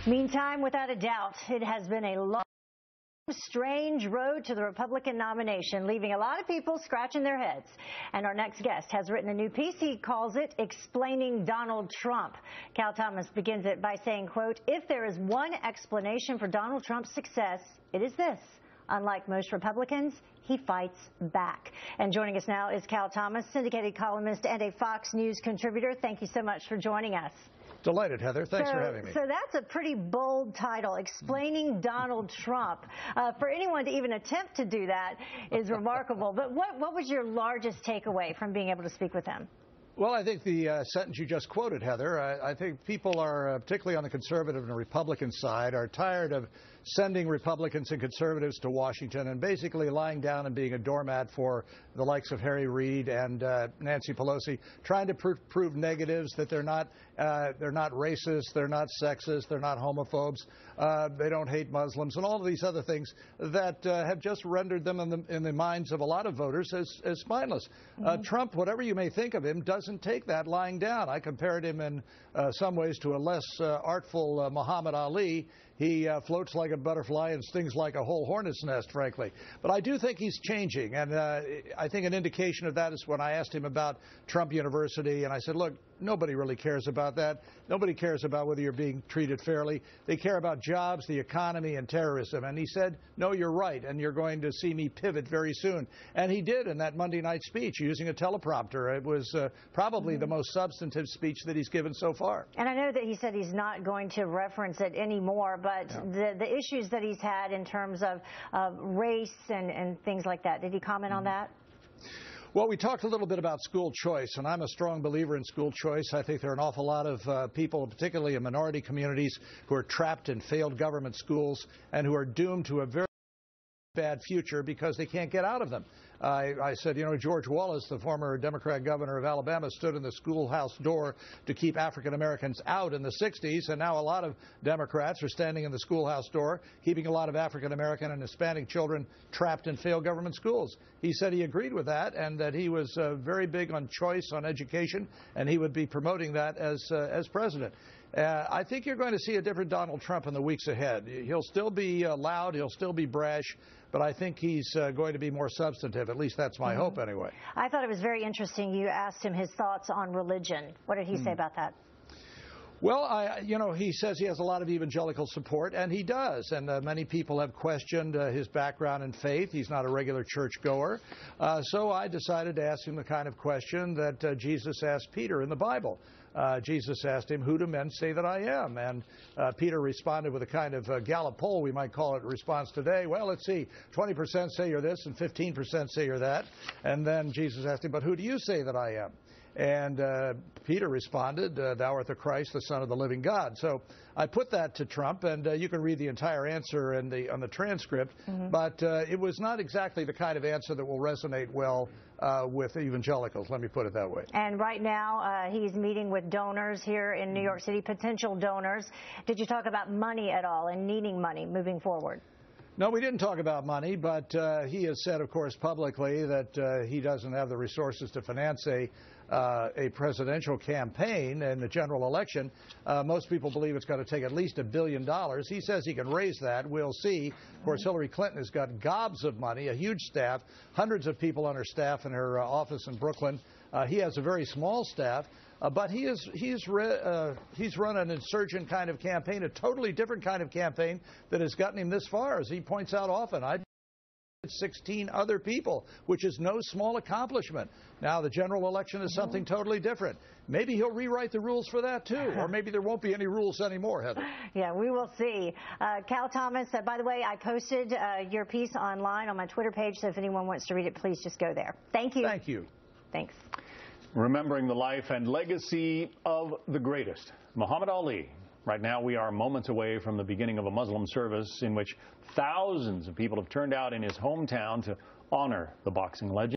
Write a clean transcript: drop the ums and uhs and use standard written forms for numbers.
Meantime, without a doubt, it has been a long, strange road to the Republican nomination, leaving a lot of people scratching their heads. And our next guest has written a new piece. He calls it Explaining Donald Trump. Cal Thomas begins it by saying, quote, "If there is one explanation for Donald Trump's success, it is this. Unlike most Republicans, he fights back." And joining us now is Cal Thomas, syndicated columnist and a Fox News contributor. Thank you so much for joining us. Delighted, Heather. Thanks for having me. So that's a pretty bold title, Explaining Donald Trump. For anyone to even attempt to do that is remarkable. But what was your largest takeaway from being able to speak with him? Well, I think the sentence you just quoted, Heather, I think people are, particularly on the conservative and Republican side, are tired of sending Republicans and conservatives to Washington and basically lying down and being a doormat for the likes of Harry Reid and Nancy Pelosi, trying to prove negatives, that they're not racist, they're not sexist, they're not homophobes, they don't hate Muslims, and all of these other things that have just rendered them in the minds of a lot of voters as spineless. Trump, whatever you may think of him, doesn't take that lying down. I compared him in some ways to a less artful Muhammad Ali. He floats like a butterfly and stings like a whole hornet's nest, frankly. But I do think he's changing, and I think an indication of that is when I asked him about Trump University, and I said, look, nobody really cares about that. Nobody cares about whether you're being treated fairly. They care about jobs, the economy, and terrorism. And he said, no, you're right, and you're going to see me pivot very soon. And he did in that Monday night speech using a teleprompter. It was probably the most substantive speech that he's given so far. And I know that he said he's not going to reference it anymore, but the issues that he's had in terms of race and things like that, did he comment on that? Well, we talked a little bit about school choice, and I'm a strong believer in school choice. I think there are an awful lot of people, particularly in minority communities, who are trapped in failed government schools and who are doomed to a very bad future because they can't get out of them. I said, you know, George Wallace, the former Democrat governor of Alabama, stood in the schoolhouse door to keep African Americans out in the 60s, and now a lot of Democrats are standing in the schoolhouse door, keeping a lot of African American and Hispanic children trapped in failed government schools. He said he agreed with that and that he was very big on choice, on education, and he would be promoting that as president. I think you're going to see a different Donald Trump in the weeks ahead. He'll still be loud, he'll still be brash, but I think he's going to be more substantive. At least that's my hope anyway. I thought it was very interesting. You asked him his thoughts on religion. What did he say about that? Well, you know, he says he has a lot of evangelical support, and he does. And many people have questioned his background in faith. He's not a regular churchgoer. So I decided to ask him the kind of question that Jesus asked Peter in the Bible. Jesus asked him, "Who do men say that I am?" And Peter responded with a kind of Gallup poll, we might call it, response today. Well, let's see, 20% say you're this and 15% say you're that. And then Jesus asked him, "But who do you say that I am?" And Peter responded, "Thou art the Christ, the Son of the living God." So I put that to Trump, and you can read the entire answer on the transcript. But it was not exactly the kind of answer that will resonate well with evangelicals, let me put it that way. And right now, he's meeting with donors here in New York City, potential donors. Did you talk about money at all and needing money moving forward? No, we didn't talk about money, but he has said, of course, publicly that he doesn't have the resources to finance a presidential campaign in the general election. Most people believe it's going to take at least $1 billion. He says he can raise that. We'll see. Of course, Hillary Clinton has got gobs of money, a huge staff, hundreds of people on her staff in her office in Brooklyn. He has a very small staff. But he's run an insurgent kind of campaign, a totally different kind of campaign that has gotten him this far, as he points out often. I 16 other people, which is no small accomplishment. Now, the general election is something totally different. Maybe he'll rewrite the rules for that, too. Or maybe there won't be any rules anymore, Heather. Yeah, we will see. Cal Thomas, by the way, I posted your piece online on my Twitter page, so if anyone wants to read it, please just go there. Thank you. Thank you. Thanks. Remembering the life and legacy of the greatest, Muhammad Ali. Right now, we are moments away from the beginning of a Muslim service in which thousands of people have turned out in his hometown to honor the boxing legend.